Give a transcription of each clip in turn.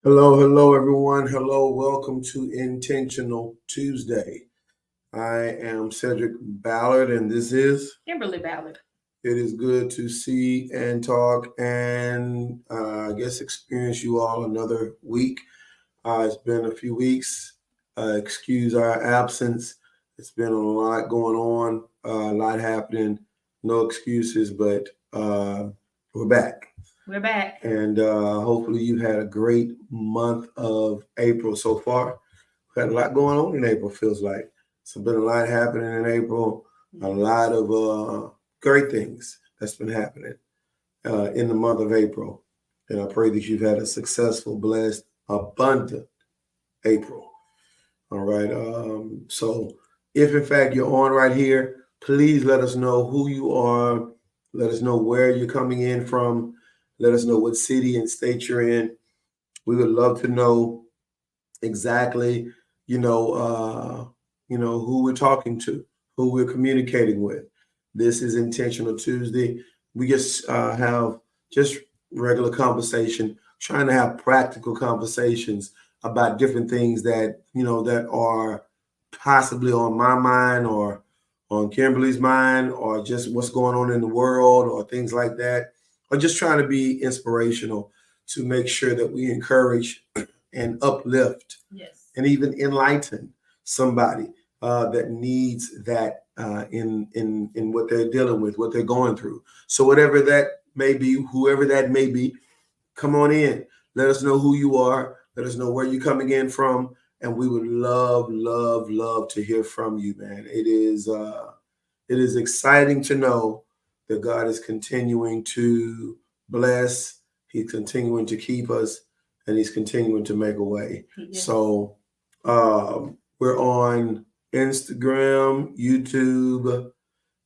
Hello, hello, everyone. Hello, welcome to Intentional Tuesday. I am Cedric Ballard, and this is Kimberly Ballard. It is good to see and talk and I guess experience you all another week. It's been a few weeks. Excuse our absence. It's been a lot going on, a lot happening. No excuses, but we're back. We're back. And hopefully you had a great month of April so far. We had a lot going on in April, feels like. So been a lot happening in April, a lot of great things that's been happening in the month of April. And I pray that you've had a successful, blessed, abundant April. All right. So if in fact you're on right here, please let us know who you are. Let us know where you're coming in from. Let us know what city and state you're in. We would love to know exactly, who we're talking to, who we're communicating with. This is Intentional Tuesday. We just have just regular conversation, trying to have practical conversations about different things that that are possibly on my mind or on Kimberly's mind, or just what's going on in the world or things like that, or just trying to be inspirational to make sure that we encourage and uplift, Yes, and even enlighten somebody that needs that in what they're dealing with, what they're going through. So whatever that may be, whoever that may be, come on in. Let us know who you are. Let us know where you're coming in from, and we would love, love, love to hear from you, man. It is exciting to know that God is continuing to bless. He's continuing to keep us, and He's continuing to make a way. yes. So we're on Instagram, YouTube,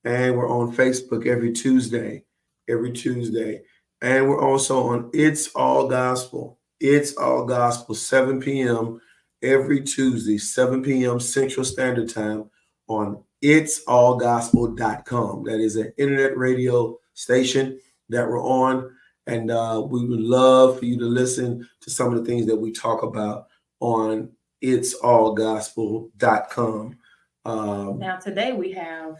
and we're on Facebook every Tuesday. Every Tuesday. And we're also on It's All Gospel. It's All Gospel, 7 p.m. every Tuesday, 7 p.m. Central Standard Time on itsallgospel.com. That is an internet radio station that we're on. And we would love for you to listen to some of the things that we talk about on itsallgospel.com. Now today we have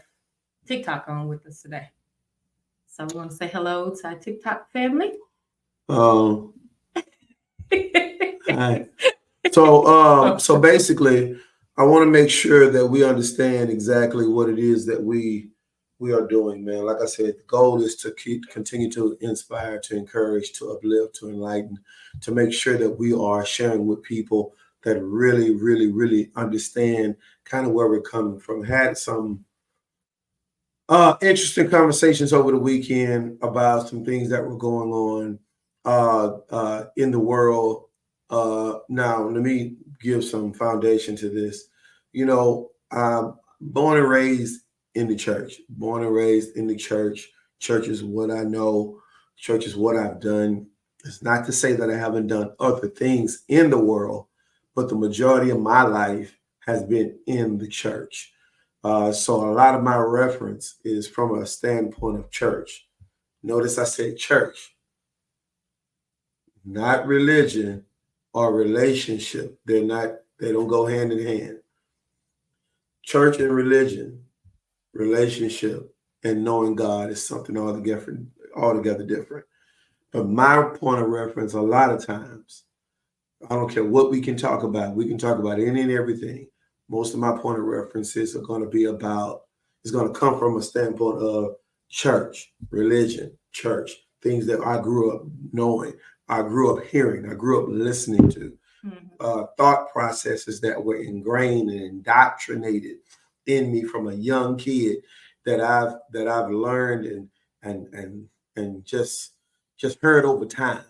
TikTok on with us today. So we want to say hello to our TikTok family. Um, Hi. So basically, I want to make sure that we understand exactly what it is that we are doing, man. Like I said, the goal is to continue to inspire, to encourage, to uplift, to enlighten, to make sure that we are sharing with people that really, really, really understand kind of where we're coming from. Had some interesting conversations over the weekend about some things that were going on in the world. Now, let me give some foundation to this. I'm born and raised in the church, born and raised in the church. Church is what I know, church is what I've done. It's not to say that I haven't done other things in the world, but the majority of my life has been in the church. So a lot of my reference is from a standpoint of church. Notice I said church, not religion or relationship. They're not, they don't go hand in hand. Church and religion, relationship, and knowing God is something altogether different. But my point of reference, a lot of times, I don't care what we can talk about. We can talk about any and everything. Most of my point of references are going to be about, it's going to come from a standpoint of church, religion, church, things that I grew up knowing, I grew up hearing, I grew up listening to, thought processes that were ingrained and indoctrinated in me from a young kid that I've learned and just heard over time.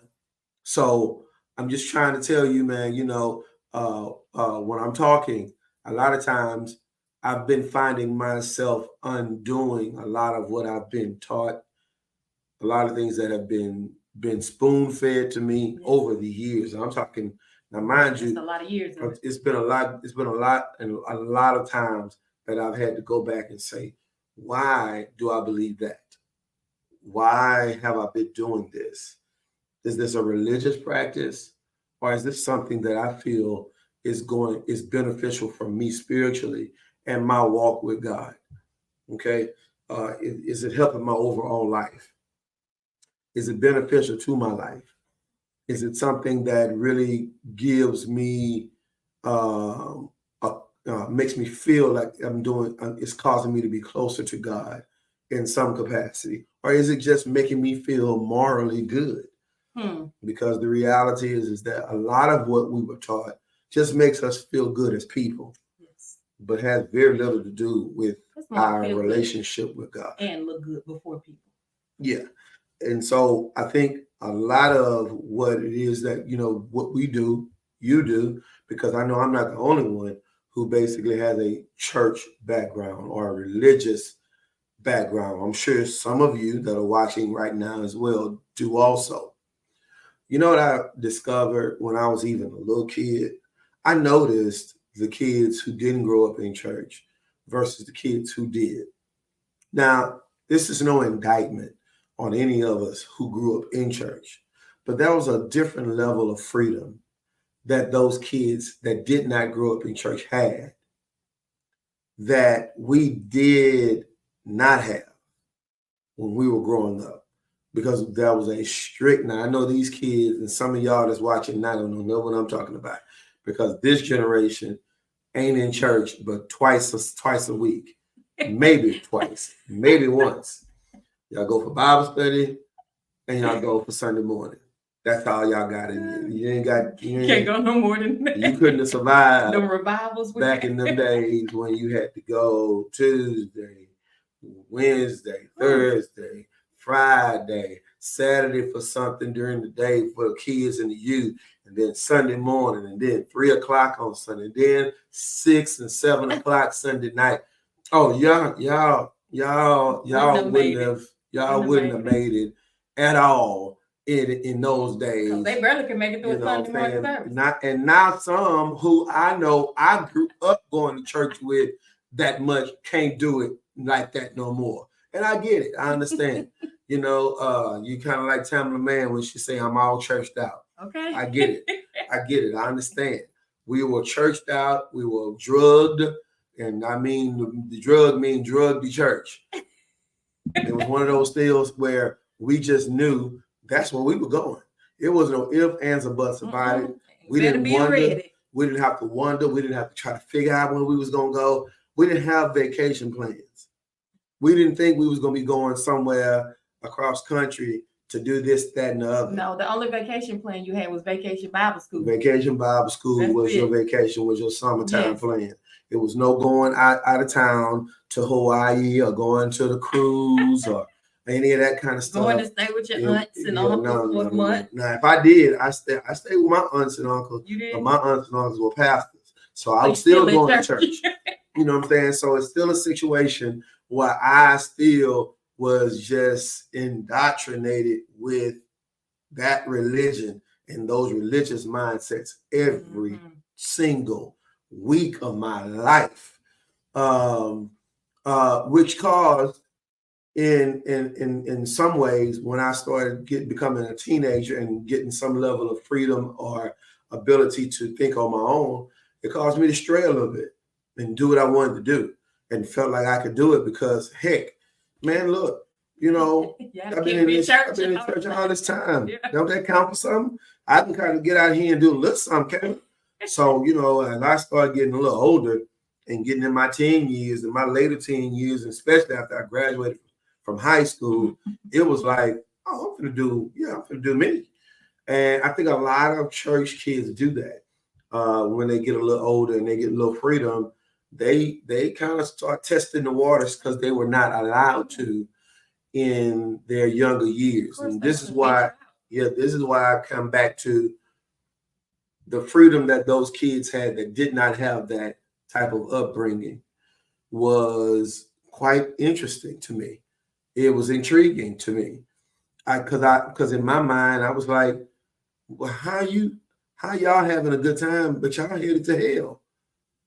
So I'm just trying to tell you, man, when I'm talking, a lot of times I've been finding myself undoing a lot of what I've been taught, a lot of things that have been spoon fed to me over the years. And I'm talking now, mind It's a you, lot of years. it's been a lot. It's been a lot, and a lot of times that I've had to go back and say, why do I believe that? Why have I been doing this? Is this a religious practice, or is this something that I feel is beneficial for me spiritually and my walk with God? Okay, is it helping my overall life? Is it beneficial to my life? Is it something that really gives me, um, makes me feel like I'm doing, it's causing me to be closer to God in some capacity? Or is it just making me feel morally good? Because the reality is that a lot of what we were taught just makes us feel good as people, Yes. but has very little to do with That's more our feel good relationship with God. and look good before people. Yeah. And so I think a lot of what it is that, what we do, you do, because I know I'm not the only one who basically has a church background or a religious background. I'm sure some of you that are watching right now as well do also. You know what I discovered when I was even a little kid? I noticed the kids who didn't grow up in church versus the kids who did. Now, this is no indictment on any of us who grew up in church, but there was a different level of freedom that those kids that did not grow up in church had that we did not have when we were growing up, because there was a strict. Now I know these kids and some of y'all that's watching now don't know what I'm talking about, because this generation ain't in church but twice a week, maybe twice, maybe once. Y'all go for Bible study and y'all go for Sunday morning. That's all y'all got in you. You can't go no more than that. You couldn't have survived the revivals back in them days when you had to go Tuesday, Wednesday, Thursday, Friday, Saturday for something during the day for the kids and the youth, and then Sunday morning, and then 3 o'clock on Sunday, then 6 and 7 o'clock Sunday night. Oh, y'all wouldn't have made it at all in those days. They barely can make it through a Sunday morning service. Now some who I know I grew up going to church with that much can't do it like that no more. And I get it. I understand. You kind of like Tamla Mann when she say I'm all churched out. Okay. I get it. I understand. We were churched out. We were drugged. And I mean, the drug mean drug the church. It was one of those deals where we just knew that's where we were going. It was no ifs, ands, or buts about it. We didn't wonder. Ready. We didn't have to wonder. We didn't have to try to figure out when we was going to go. We didn't have vacation plans. We didn't think we was going to be going somewhere across country to do this, that, and the other. No, the only vacation plan you had was Vacation Bible School. Vacation Bible School was your vacation, was your summertime plan. It was no going out of town to Hawaii or going to the cruise or any of that kind of stuff. Going to stay with your aunts and uncles for a month. Now, if I did, I stayed with my aunts and uncles. You did? But my aunts and uncles were pastors. So I was still going to church. You know what I'm saying? So it's still a situation where I still was just indoctrinated with that religion and those religious mindsets every single week of my life, which caused in some ways, when I started becoming a teenager and getting some level of freedom or ability to think on my own, it caused me to stray a little bit and do what I wanted to do, and felt like I could do it because, heck, man, look, I've been in church all this time. Yeah. Don't that count for something? I can kind of get out here and do a little something. So, as I started getting a little older and getting in my teen years and my later teen years, and especially after I graduated from high school, it was like, oh, I'm going to do me. And I think a lot of church kids do that. When they get a little older and they get a little freedom, they kind of start testing the waters because they were not allowed to in their younger years. And this is why I come back to the freedom that those kids had that did not have that type of upbringing was quite interesting to me. It was intriguing to me. Because in my mind, I was like, well, how y'all having a good time, but y'all headed to hell?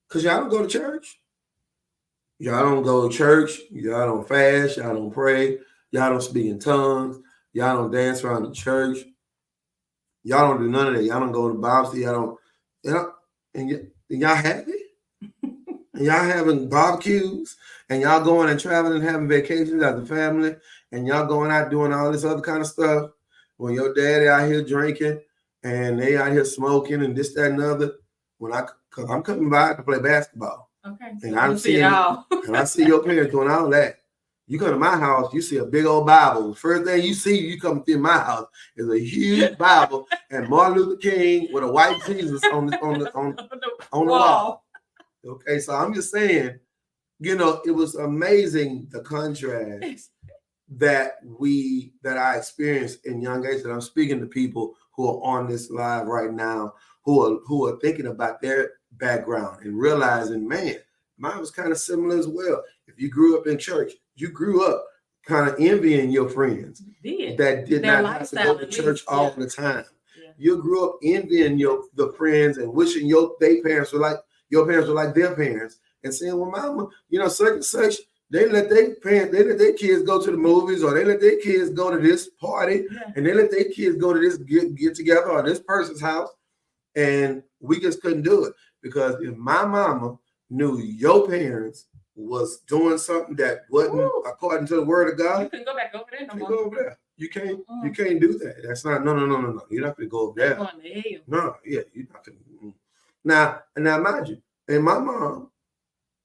Because y'all don't go to church. Y'all don't go to church. Y'all don't fast. Y'all don't pray. Y'all don't speak in tongues. Y'all don't dance around the church. Y'all don't do none of that. Y'all don't go to Bible study. Y'all don't, and y'all happy? And y'all having barbecues, and y'all going and traveling and having vacations as a family, and y'all going out doing all this other kind of stuff. When your daddy out here drinking, and they out here smoking, and this, that, and other. Cause I'm coming by to play basketball. Okay. And I see it all. And I see your parents doing all that. You come to my house, you see a big old Bible. The first thing you see, you come through my house, is a huge Bible and Martin Luther King with a white Jesus on the wall. Okay, so I'm just saying, it was amazing the contrast that I experienced in young age. That I'm speaking to people who are on this live right now, who are thinking about their background and realizing, man, mine was kind of similar as well. If you grew up in church, you grew up kind of envying your friends that did not have to go to church all the time. Yeah. You grew up envying the friends and wishing your parents were like their parents, and saying, well, mama, such and such, they let their kids go to the movies, or they let their kids go to this party, and they let their kids go to this get together or this person's house, and we just couldn't do it. Because if my mama knew your parents was doing something that wasn't according to the word of God, you couldn't go back over there no more. Go over there. You can't. You can't do that. That's not. No. You're not going to go over there. Going to hell. No. Yeah. You're not going to. Now, mind you, and my mom,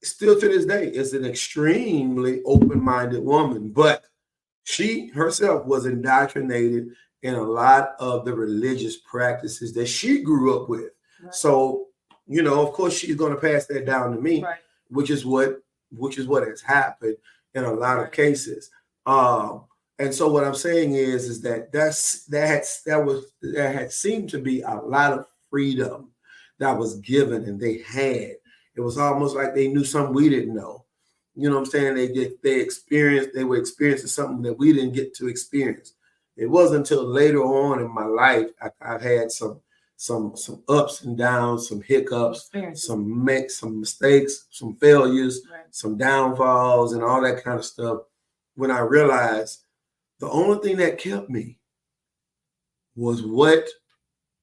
still to this day, is an extremely open-minded woman, but she herself was indoctrinated in a lot of the religious practices that she grew up with. Right. So, of course, she's going to pass that down to me, right, which is what has happened in a lot of cases. And so what I'm saying is that there had seemed to be a lot of freedom that was given, and they had. It was almost like they knew something we didn't know. You know what I'm saying? They were experiencing something that we didn't get to experience. It wasn't until later on in my life I've had some ups and downs, some hiccups, some mistakes, some failures, right, some downfalls, and all that kind of stuff, when I realized the only thing that kept me was what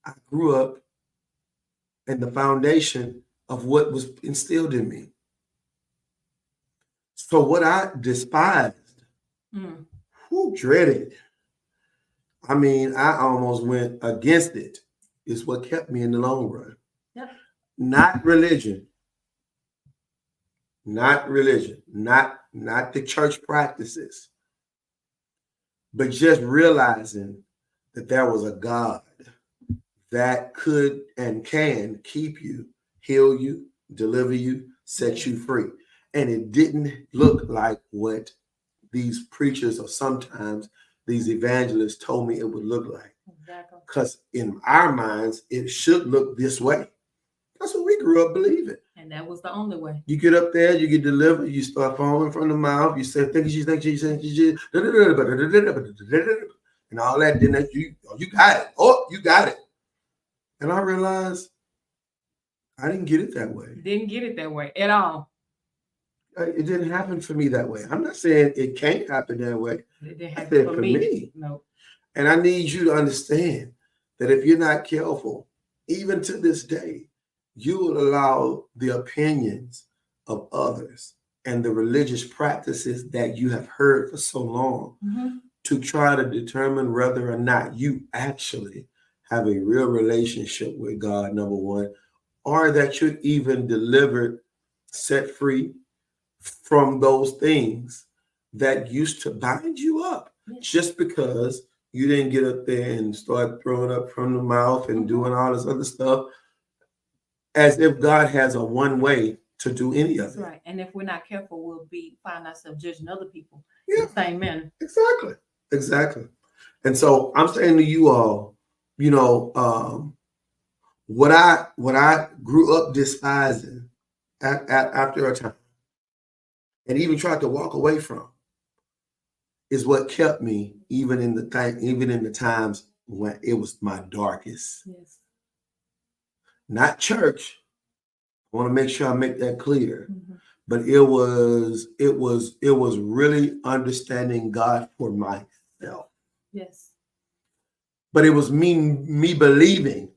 I grew up and the foundation of what was instilled in me. So what I despised, dreaded, I almost went against it, is what kept me in the long run. Yep. Not religion, not the church practices, but just realizing that there was a God that could and can keep you, heal you, deliver you, set you free. And it didn't look like what these preachers or sometimes these evangelists told me it would look like. Exactly. Because in our minds, it should look this way. That's what we grew up believing. And that was the only way. You get up there, you get delivered, you start foaming from the mouth, you say, think you, and all that, then you got it. Oh, you got it. And I realized I didn't get it that way. Didn't get it that way at all. It didn't happen for me that way. I'm not saying it can't happen that way. It didn't happen for me. No. And I need you to understand that if you're not careful, even to this day, you will allow the opinions of others and the religious practices that you have heard for so long to try to determine whether or not you actually have a real relationship with God, number one, or that you're even delivered, set free from those things that used to bind you up, just because you didn't get up there and start throwing up from the mouth and doing all this other stuff, as if God has a one way to do any of it. Right. And if we're not careful, we'll find ourselves judging other people in the same manner. Exactly. And so I'm saying to you all, what I grew up despising after a time, and even tried to walk away from, is what kept me even in the times when it was my darkest. Yes. Not church. I want to make sure I make that clear. But it was really understanding God for myself. Yes. But it was me believing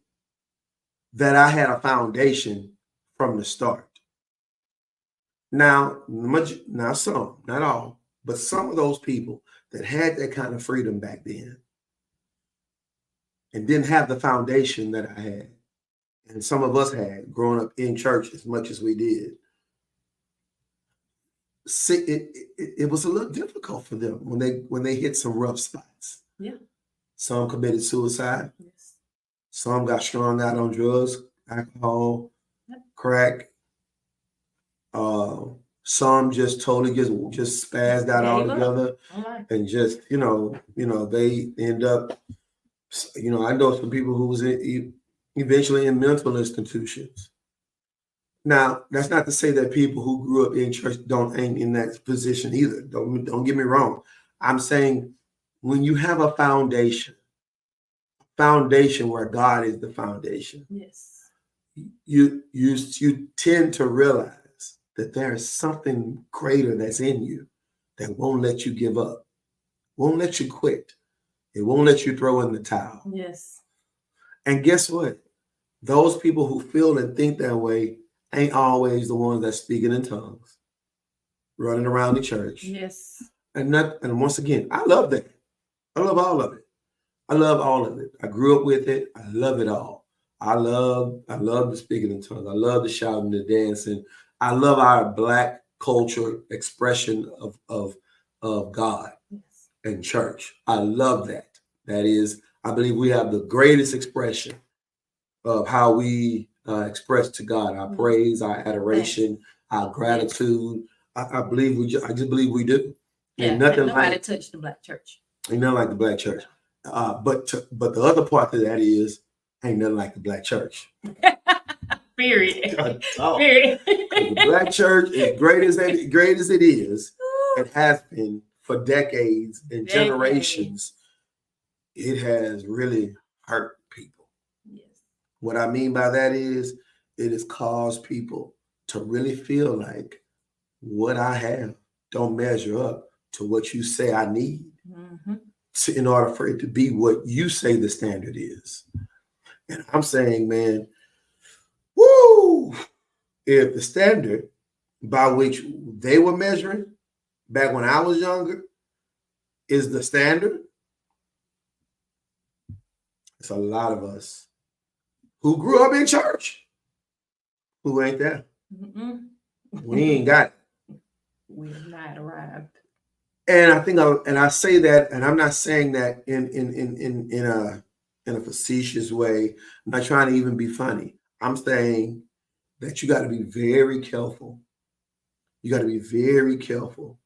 that I had a foundation from the start. Now, some, not all, but some of those people that had that kind of freedom back then and didn't have the foundation that I had, and some of us had growing up in church as much as we did, it was a little difficult for them when they hit some rough spots. Yeah. Some committed suicide. Yes. Some got strung out on drugs, alcohol, crack. Some just totally just spazzed out altogether, and just they end up. I know some people who was eventually in mental institutions. Now, that's not to say that people who grew up in church ain't in that position either. Don't get me wrong. I'm saying when you have a foundation where God is the foundation, yes, you tend to realize that there is something greater that's in you that won't let you give up, won't let you quit. It won't let you throw in the towel. Yes. And guess what? Those people who feel and think that way ain't always the ones that's speaking in tongues, running around the church. Yes. And once again, I love that. I love all of it. I love all of it. I grew up with it. I love it all. I love the speaking in tongues. I love the shouting, the dancing. I love our Black culture expression of God and church. I love that. That is, I believe we have the greatest expression of how we express to God our praise, our adoration, our gratitude. I believe I just believe we do. Yeah, ain't nothing nobody like touched the Black church. Ain't nothing like the Black church. But the other part of that is ain't nothing like the Black church. Period. Period. The Black church, as great as it is, it has been for decades and generations. It has really hurt people. Yes. What I mean by that is it has caused people to really feel like what I have don't measure up to what you say I need in order for it to be what you say the standard is. And I'm saying, man, woo! If the standard by which they were measuring back when I was younger is the standard, it's a lot of us who grew up in church who ain't there. We ain't got it. We have not arrived. And I think, I say that, and I'm not saying that in a facetious way. I'm not trying to even be funny. I'm saying that you got to be very careful. You got to be very careful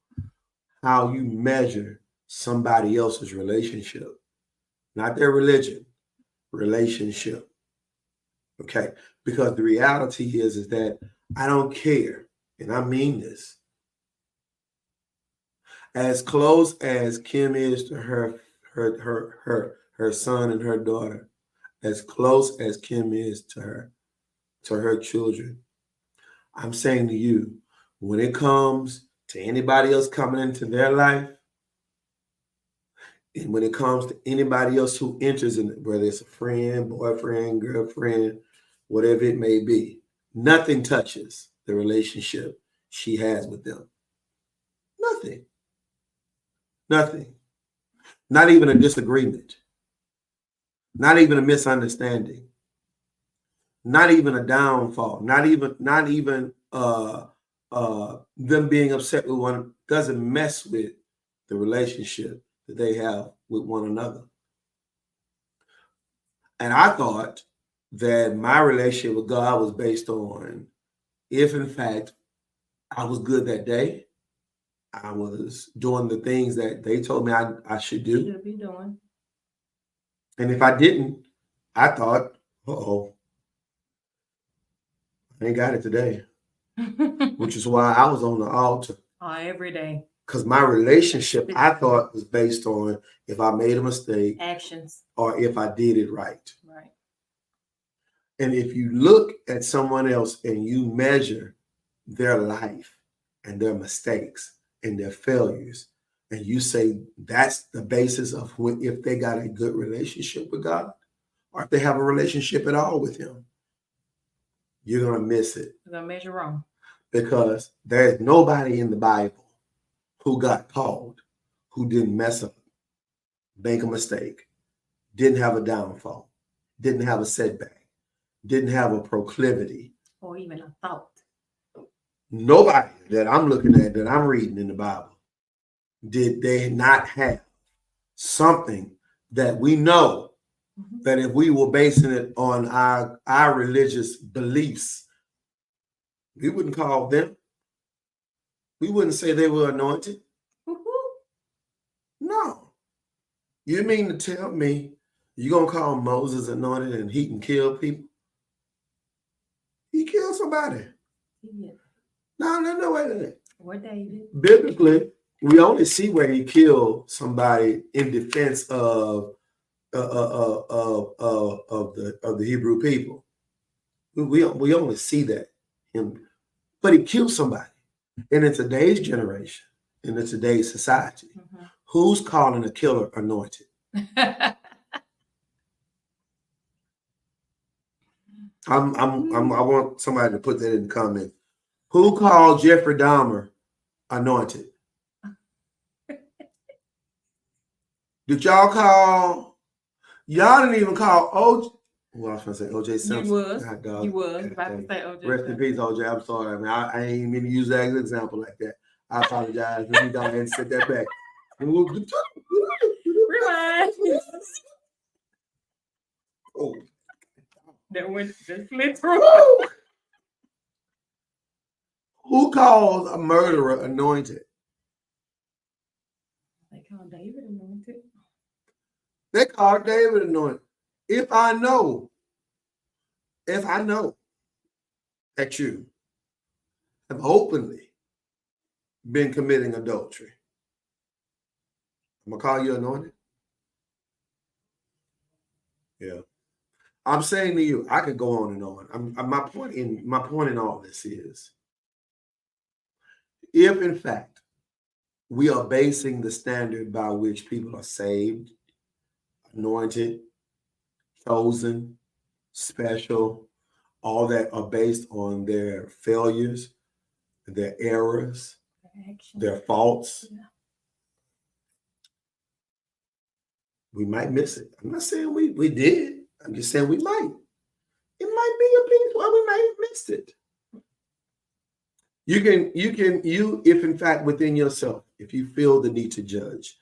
how you measure somebody else's relationship, not their religion, relationship. Okay, because the reality is that I don't care, and I mean this. As close as Kim is to her son and her daughter, as close as Kim is to her children, I'm saying to you, when it comes to anybody else coming into their life, and when it comes to anybody else who enters in it, whether it's a friend, boyfriend, girlfriend, whatever it may be, nothing touches the relationship she has with them. Nothing. Nothing. Not even a disagreement. Not even a misunderstanding. Not even a downfall. Not even them being upset with one doesn't mess with the relationship that they have with one another. And I thought that my relationship with God was based on if, in fact, I was good that day, I was doing the things that they told me I should do. Should be doing. And if I didn't, I thought, I ain't got it today. Which is why I was on the altar. Every day. Because my relationship, I thought, was based on if I made a mistake. Actions. Or if I did it right. Right. And if you look at someone else and you measure their life and their mistakes and their failures, and you say that's the basis of if they got a good relationship with God, or if they have a relationship at all with Him, you're going to miss it. You're going to measure wrong. Because there's nobody in the Bible who got called who didn't mess up, make a mistake, didn't have a downfall, didn't have a setback, didn't have a proclivity. Or even a thought. Nobody that I'm looking at, that I'm reading in the Bible, did they not have something that we know that if we were basing it on our religious beliefs, we wouldn't call them. We wouldn't say they were anointed. No. You mean to tell me you're going to call Moses anointed and he can kill people? He killed somebody. Yeah. No, wait a minute. Or David. Biblically, we only see where he killed somebody in defense of the Hebrew people. We only see that him, but he killed somebody. And in today's generation, in today's society, who's calling a killer anointed? I want somebody to put that in the comments. Who called Jeffrey Dahmer anointed? Did y'all call? Y'all didn't even call OJ. Well, I was going to say OJ Simpson. You was. You was about to say OJ. Rest in peace, OJ. I'm sorry. I mean, I ain't mean to use that as an example like that. I apologize. Let me go ahead and set that back. Rewind. Oh. That went just slid through. Who calls a murderer anointed? They call David anointed. They call David anointed. If I know that you have openly been committing adultery, I'm gonna call you anointed. Yeah. I'm saying to you, I could go on and on. My point in all this is, if in fact we are basing the standard by which people are saved, anointed, chosen, special, all that are based on their failures, their errors, their faults, we might miss it. I'm not saying we did. I'm just saying we might. It might be a piece where we might have missed it. If in fact within yourself, if you feel the need to judge,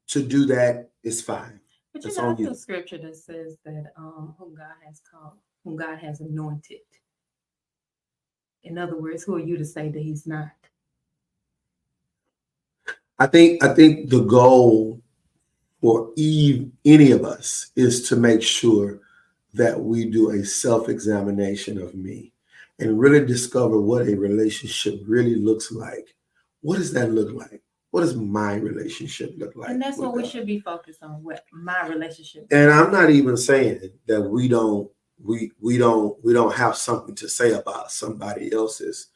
to do that is fine. But you know, there's a scripture that says that whom God has called, whom God has anointed. In other words, who are you to say that he's not? I think the goal for any of us is to make sure that we do a self-examination of me and really discover what a relationship really looks like. What does that look like? What does my relationship look like? And that's what we should be focused on, what my relationship. And I'm not even saying that we don't have something to say about somebody else's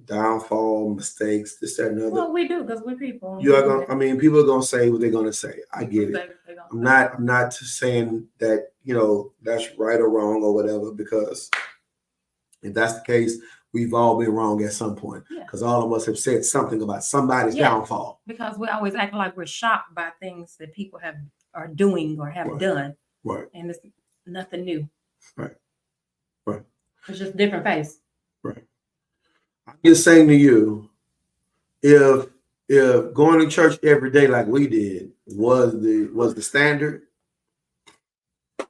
downfall, mistakes, this, that, and other. Well, we do, because we're people. People are gonna say what they're gonna say. I get it. I'm not saying that, that's right or wrong or whatever, because if that's the case, we've all been wrong at some point. Because all of us have said something about somebody's downfall. Because we always act like we're shocked by things that people are doing or have done. Right. And it's nothing new. Right. It's just a different face. Right. I'm just saying to you, if going to church every day like we did was the standard,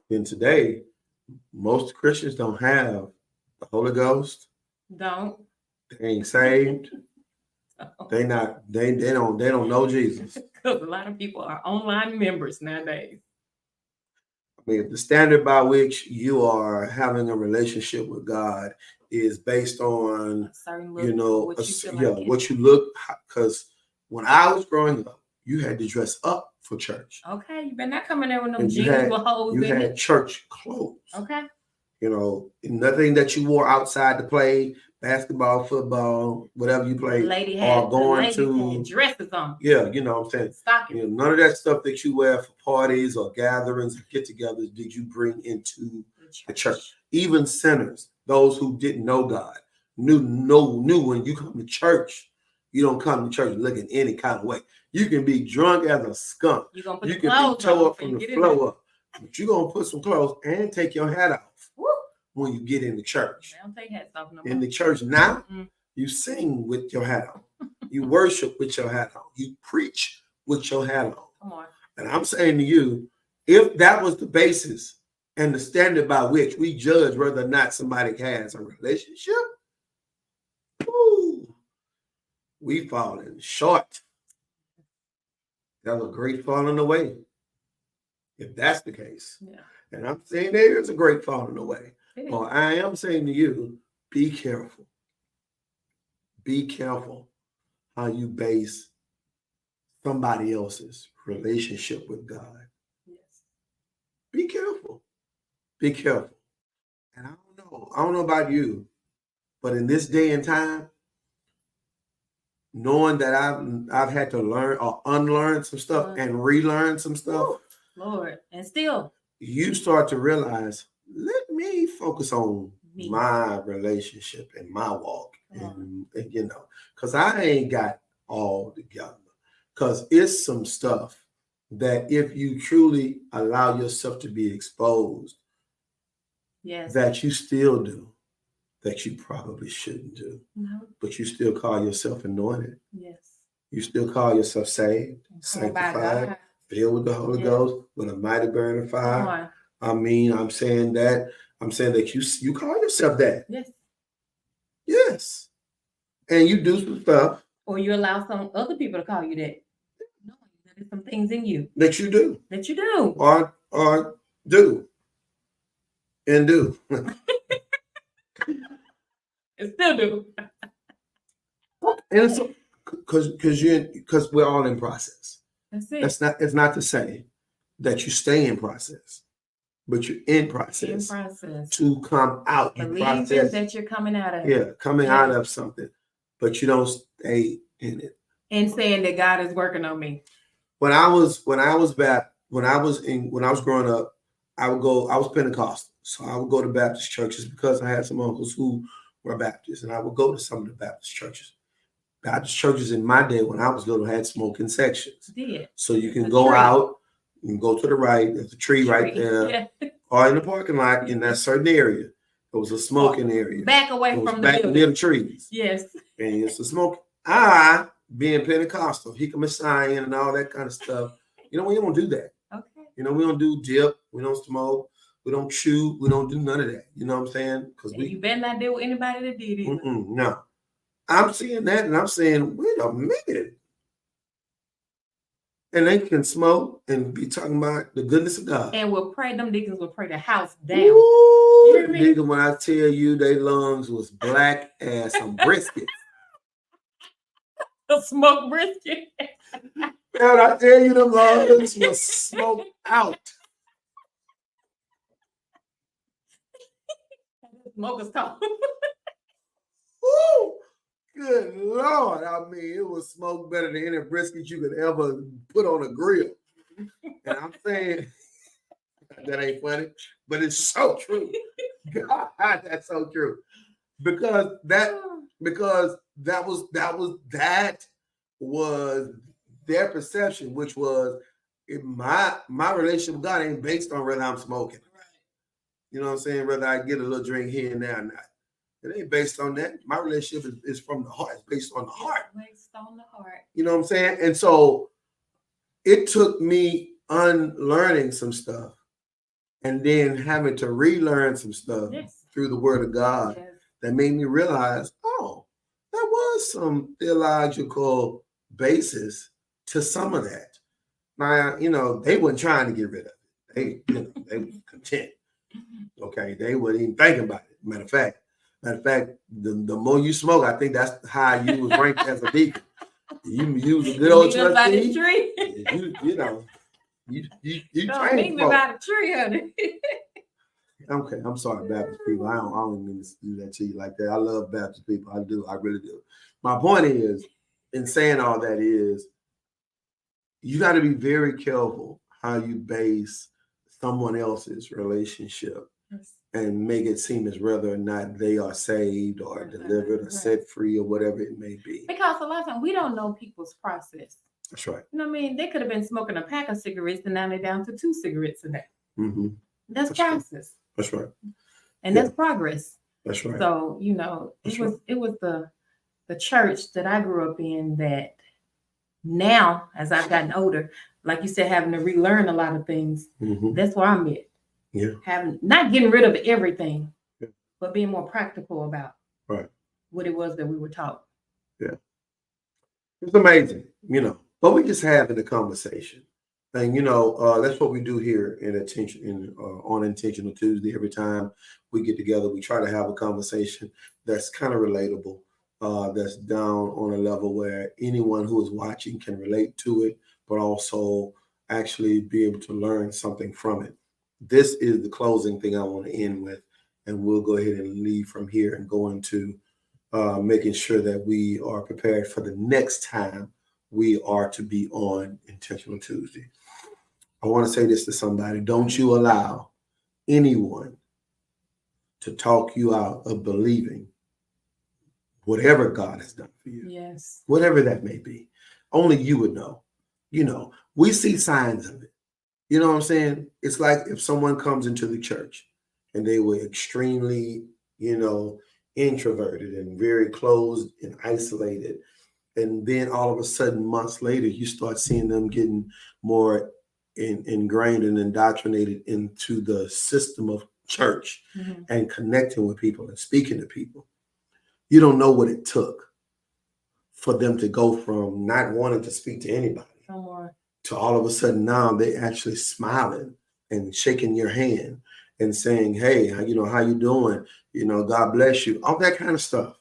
then today most Christians don't have the Holy Ghost. Don't. They ain't saved. They don't know Jesus. Because a lot of people are online members nowadays. I mean, if the standard by which you are having a relationship with God is based on what you look, because when I was growing up, you had to dress up for church. Okay, you better not come in there with no jeans with holes in it. You had church clothes. Okay. Nothing that you wore outside to play basketball, football, whatever you play, Lady or had going ladies to had dresses on, yeah, you know what I'm saying. stockings. You know, none of that stuff that you wear for parties or gatherings or get-togethers did you bring into the church. Even sinners, those who didn't know God, knew when you come to church, you don't come to church looking any kind of way. You can be drunk as a skunk. You gonna put You the can clothes be tore on up from and the get in there. floor up. But you're gonna put some clothes and take your hat off Woo. when you get in the church. They don't take hats off no In more. the church now, Mm-mm. you sing with your hat on. You worship with your hat on. You preach with your hat on. Come on. And I'm saying to you, if that was the basis and the standard by which we judge whether or not somebody has a relationship, ooh, we falling short. That's a great falling away. If that's the case. Yeah. And I'm saying there is a great falling away. It is. Well, I am saying to you, be careful. Be careful how you base somebody else's relationship with God. Yes. Be careful. Be careful. And I don't know about you, but in this day and time, knowing that I've had to learn or unlearn some stuff and relearn some stuff, Woo, Lord, and still you start to realize, let me focus on me. my relationship and my walk, and you know, because I ain't got all together. Because it's some stuff that if you truly allow yourself to be exposed, Yes. that you still do, that you probably shouldn't do. No. But you still call yourself anointed. Yes. You still call yourself saved, Called by sanctified, God. filled with the Holy Yeah. Ghost, with a mighty burning Come fire. on. I'm saying that you call yourself that. Yes. Yes. And you do some stuff Or you allow some other people to call you that. No, there's some things in you that you do. that you do. Or do. And do. And still do. And it's because we're all in process. That's it. It's not to say that you stay in process, but you're in process. In process. To come out in Believing process. that you're coming out of it. Yeah, coming out of something, but you don't stay in it. And saying that God is working on me. When I was growing up, I was Pentecostal. So I would go to Baptist churches because I had some uncles who were Baptists, and I would go to some of the Baptist churches. Baptist churches in my day when I was little had smoking sections. Did. So you can go out, you can go to the right, there's a tree right there, Yeah. or in the parking lot in that certain area. It was a smoking area. Back away from the back building. near the trees. Yes. And it's a smoke. I, being Pentecostal, Hika Messiah and all that kind of stuff, we don't do that. Okay. We don't do dip, we don't smoke, we don't chew, we don't do none of that. You know what I'm saying? Because you better not deal with anybody that did it. No. I'm seeing that and I'm saying, wait a minute. And they can smoke and be talking about the goodness of God. And them deacons will pray the house down. Ooh, nigga, when I tell you they lungs was black as some brisket. The smoke brisket. Man, I tell you them lungs was smoked out. Smoker's talk. Ooh, good Lord. I mean, it was smoked better than any brisket you could ever put on a grill. And I'm saying, that ain't funny, but it's so true. God, that's so true. Because that was their perception, which was my relationship with God ain't based on whether I'm smoking. You know what I'm saying? Whether I get a little drink here and there or not. It ain't based on that. My relationship is from the heart. It's based on the heart. Based on the heart. You know what I'm saying? And so it took me unlearning some stuff and then having to relearn some stuff through the word of God that made me realize, oh, there was some theological basis to some of that. Now, they weren't trying to get rid of it. They were content. Okay, they weren't even thinking about it. Matter of fact, the more you smoke, I think that's how you was ranked as a deacon. You was a good old trustee. You Don't trained meet me by the tree, honey. Okay, I'm sorry, Baptist people. I don't mean to do that to you like that. I love Baptist people. I do. I really do. My point is, in saying all that is, you got to be very careful how you base someone else's relationship Yes. and make it seem as whether or not they are saved or delivered or Right. set free or whatever it may be. Because a lot of times we don't know people's process. That's right. You know what I mean? They could have been smoking a pack of cigarettes and now they're down to 2 cigarettes a day. Mm-hmm. That's That's right. process. That's right. And Yeah. that's progress. That's right. So, you know, That's it was the church that I grew up in that now, as I've gotten older, like you said, having to relearn a lot of things. Mm-hmm. That's where I'm at. Yeah. Not getting rid of everything, Yeah. but being more practical about Right. what it was that we were taught. Yeah. It's amazing, you know, but we just having a conversation. And, you know, that's what we do here on Intentional Tuesday. Every time we get together, we try to have a conversation that's kind of relatable, that's down on a level where anyone who is watching can relate to it, but also actually be able to learn something from it. This is the closing thing I want to end with, and we'll go ahead and leave from here and go into making sure that we are prepared for the next time we are to be on Intentional Tuesday. I want to say this to somebody. Don't you allow anyone to talk you out of believing whatever God has done for you. Yes. Whatever that may be. Only you would know. You know, we see signs of it. You know what I'm saying? It's like if someone comes into the church and they were extremely, you know, introverted and very closed and isolated. And then all of a sudden, months later, you start seeing them getting more ingrained and indoctrinated into the system of church and connecting with people and speaking to people. You don't know what it took for them to go from not wanting to speak to anybody to all of a sudden now they actually smiling and shaking your hand and saying, hey, you know, how you doing? You know, God bless you. All that kind of stuff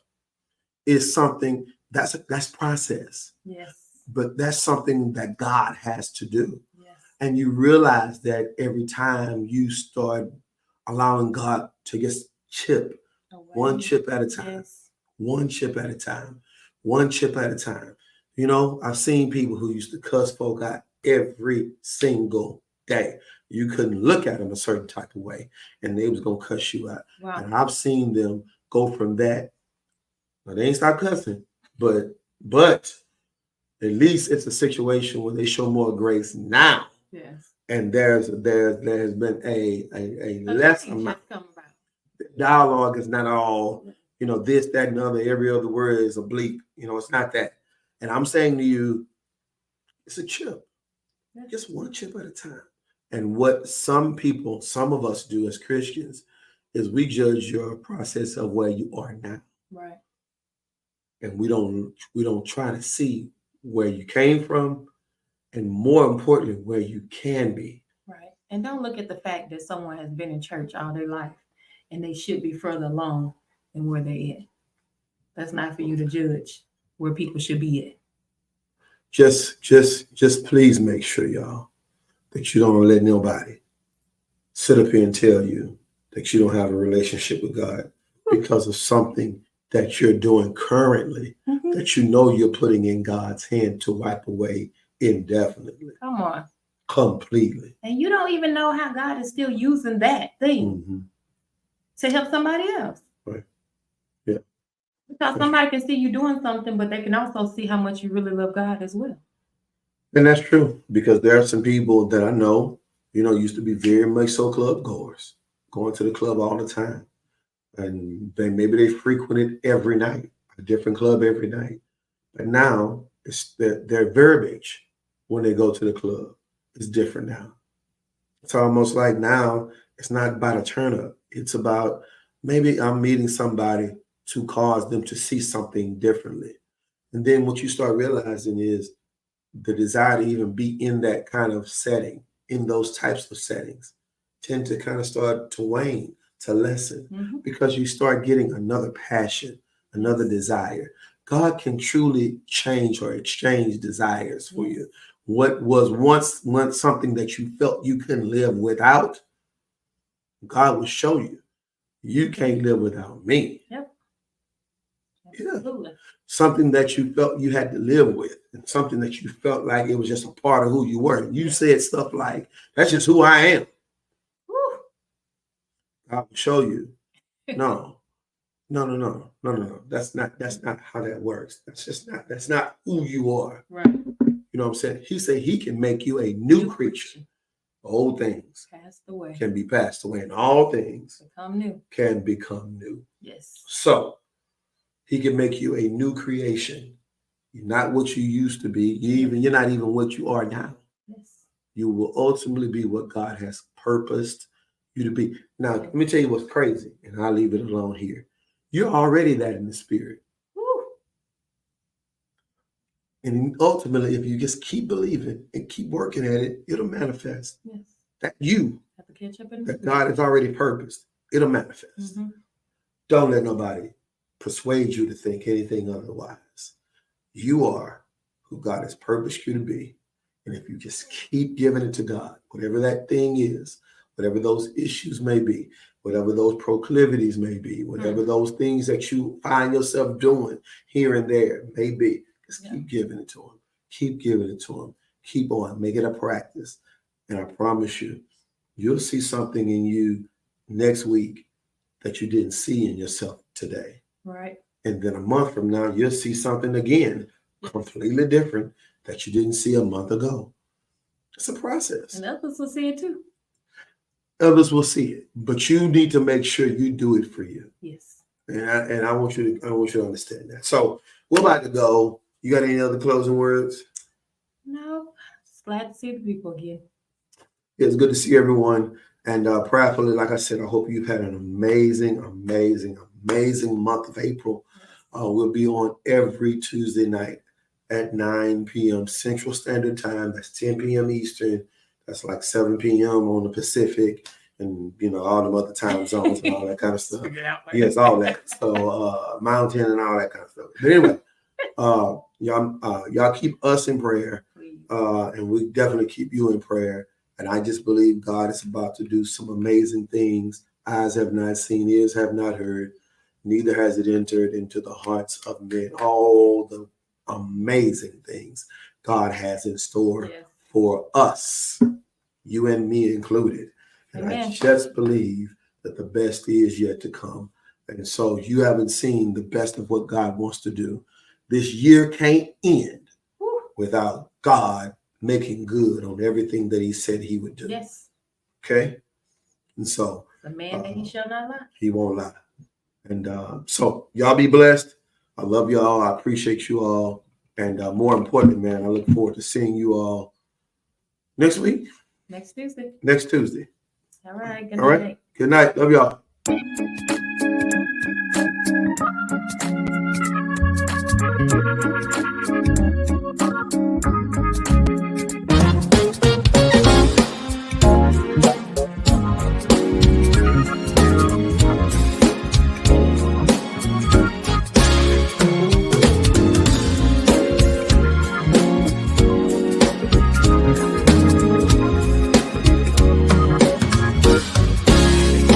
is something that's process. Yes. But that's something that God has to do. Yes. And you realize that every time you start allowing God to just chip one chip at a time, Yes. one chip at a time, one chip at a time. You know, I've seen people who used to cuss folk out every single day. You couldn't look at them a certain type of way and they was going to cuss you out. Wow. And I've seen them go from that. Now, they ain't stop cussing, but at least it's a situation where they show more grace now. Yes. And there has been a less amount. Dialogue is not all, you know, this, that, and other. Every other word is a bleep. You know, it's not that. And I'm saying to you, it's a chip. Yes. Just one chip at a time. And what some of us do as Christians is we judge your process of where you are now. Right. And we don't try to see where you came from and more importantly, where you can be. Right. And don't look at the fact that someone has been in church all their life and they should be further along than where they're at. That's not for you to judge where people should be at. Just please make sure, y'all, that you don't let nobody sit up here and tell you that you don't have a relationship with God because of something that you're doing currently that you know you're putting in God's hand to wipe away indefinitely. Come on. Completely. And you don't even know how God is still using that thing to help somebody else. Right. Yeah. Because somebody can see you doing something, but they can also see how much you really love God as well. And that's true, because there are some people that I know, you know, used to be very much so club goers, going to the club all the time. And maybe they frequented every night, a different club every night. But now it's their verbiage when they go to the club is different now. It's almost like now it's not about a turn up. It's about maybe I'm meeting somebody to cause them to see something differently. And then what you start realizing is the desire to even be in that kind of setting, in those types of settings, tend to kind of start to wane, to lessen, because you start getting another passion, another desire. God can truly change or exchange desires for you. What was once something that you felt you couldn't live without, God will show you. You can't live without me. Yep. Yeah. Absolutely. Something that you felt you had to live with, and something that you felt like it was just a part of who you were. You said stuff like, that's just who I am. Woo. God will show you. No. That's not how that works. That's not who you are. Right. You know what I'm saying? He said he can make you a new creature. Old things Passed away. can be passed away, and all things Become new. can become new. Yes. So he can make you a new creation. You're not what you used to be. You're not even what you are now. Yes. You will ultimately be what God has purposed you to be. Now, let me tell you what's crazy, and I'll leave it alone here. You're already that in the spirit. Woo. And ultimately, if you just keep believing and keep working at it, it'll manifest. Yes. That you, Have to catch up in the that spirit. God has already purposed, it'll manifest. Mm-hmm. Don't let nobody persuade you to think anything otherwise. You are who God has purposed you to be. And if you just keep giving it to God, whatever that thing is, whatever those issues may be, whatever those proclivities may be, whatever those things that you find yourself doing here and there may be, just keep giving it to him. Keep giving it to him. Keep on. Make it a practice. And I promise you, you'll see something in you next week that you didn't see in yourself today. Right. And then a month from now, you'll see something again, completely different that you didn't see a month ago. It's a process. And others will see it too. Others will see it, but you need to make sure you do it for you. Yes. And I want you to understand that. So we're about to go. You got any other closing words? No. Just glad to see the people again. Yeah, it's good to see everyone. And prayerfully, like I said, I hope you've had an amazing month of April. We'll be on every Tuesday night at 9 p.m. Central Standard Time. That's 10 p.m. Eastern. That's like 7 p.m. on the Pacific, and all the other time zones and all that kind of stuff. Yes, all that. So Mountain and all that kind of stuff. But anyway, y'all keep us in prayer, and we definitely keep you in prayer. And I just believe God is about to do some amazing things. Eyes have not seen, ears have not heard, neither has it entered into the hearts of men. All the amazing things God has in store for us, you and me included. And I just believe that the best is yet to come. And so you haven't seen the best of what God wants to do. This year can't end without God making good on everything that he said he would do. Yes. Okay? And so the man that he shall not lie. He won't lie. And so y'all be blessed. I love y'all. I appreciate you all. And more importantly, man, I look forward to seeing you all next week. Next Tuesday. Next Tuesday. All right. Good all night. Right. Good night. Love y'all.